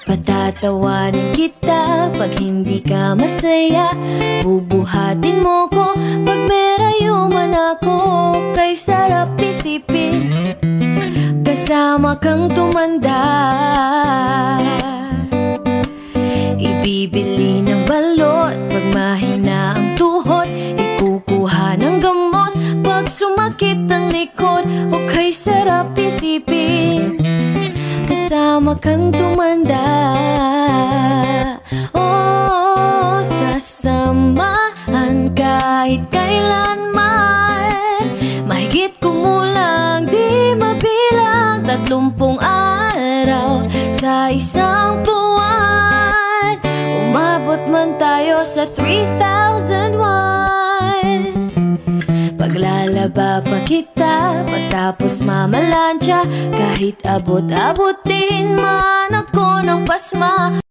Patatawanin kita pag hindi ka masaya. Bubuhatin mo ko pag may rayuman ako. Kay sarap isipin kasama kang tumanda. Ibibili ng balot pag mahina ang tuhod. Ikukuha ng gamot pag sumakit ang likod. O kay sarap isipin kasama kang tumanda. Oh, sasamahan kahit kailanman. Mahigit kumulang di mabilang 30 araw sa isang buwan. Umabot man tayo sa 3,001. Paglalaba pa kita pagtapos mamalansya. Kahit abot-abutin man ako ng pasma.